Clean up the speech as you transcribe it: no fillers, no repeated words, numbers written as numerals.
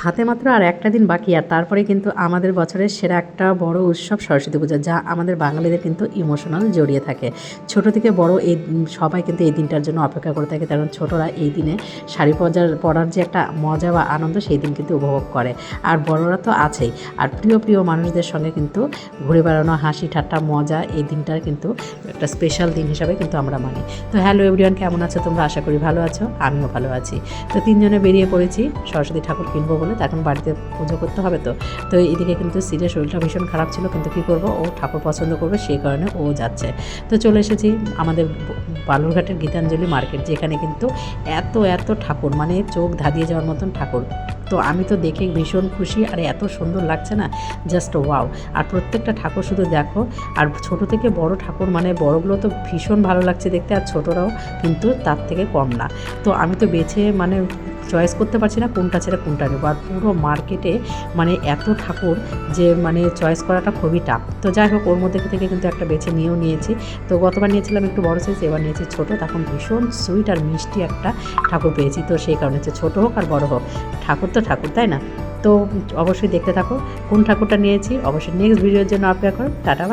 হাতে মাত্র আর একটা দিন বাকি, আর তারপরে কিন্তু আমাদের বছরের সেরা একটা বড় উৎসব সরস্বতী পূজা, যা আমাদের বাঙালিদের কিন্তু ইমোশনাল জড়িয়ে থাকে। ছোট থেকে বড় এই সবাই কিন্তু এই দিনটার জন্য অপেক্ষা করে থাকে, কারণ ছোটরা এই দিনে শাড়ি পরার যে একটা মজা বা আনন্দ সেই দিন কিন্তু উপভোগ করে, আর বড়রা তো আছেই। আর প্রিয় প্রিয় মানুষদের সঙ্গে কিন্তু ঘুরে বেড়ানো, হাসি ঠাট্টা মজা এই দিনটার কিন্তু একটা স্পেশাল দিন হিসাবে কিন্তু আমরা মানি। তো হ্যালো এভরিওয়ান, কেমন আছো তোমরা? আশা করি ভালো আছো, আমিও ভালো আছি। তো তিনজনে বেরিয়ে পড়েছি সরস্বতী ঠাকুর কিনবো বলে। এখন বাড়িতে পুজো করতে হবে, তো এদিকে কিন্তু সিরিয়াস শরীরটা ভীষণ খারাপ ছিল, কিন্তু কী করবো, ও ঠাকুর পছন্দ করবে সেই কারণে ও যাচ্ছে। তো চলে এসেছি আমাদের বালুরঘাটের গীতাঞ্জলি মার্কেট, যেখানে কিন্তু এত এত ঠাকুর, মানে চোখ ধাঁধিয়ে যাওয়ার মতন ঠাকুর। তো আমি তো দেখে ভীষণ খুশি, আর এত সুন্দর লাগছে না, জাস্ট ওয়াও। আর প্রত্যেকটা ঠাকুর শুধু দেখো, আর ছোট থেকে বড় ঠাকুর, মানে বড়গুলো তো ভীষণ ভালো লাগছে দেখতে, আর ছোটরাও কিন্তু তার থেকে কম না। তো আমি তো বেছে মানে চয়েস করতে পারছি না কোনটা ছেড়ে কোনটা নেবো, আর পুরো মার্কেটে মানে এত ঠাকুর যে মানে চয়েস করাটা খুবই টাফ। তো যাই হোক, ওর মধ্যে থেকে কিন্তু একটা বেছে নিয়েছি। তো গতবার নিয়েছিলাম একটু বড় সাইজ, এবার নিয়েছি ছোটো। তখন ভীষণ সুইট আর মিষ্টি একটা ঠাকুর পেয়েছি, তো সেই কারণে হচ্ছে ছোটো হোক আর বড় হোক, ঠাকুর তো ঠাকুর, তাই না? তো অবশ্যই দেখতে থাকো কোন ঠাকুরটা নিয়েছি। অবশ্যই নেক্সট ভিডিওর জন্য অপেক্ষা করো। টাটা।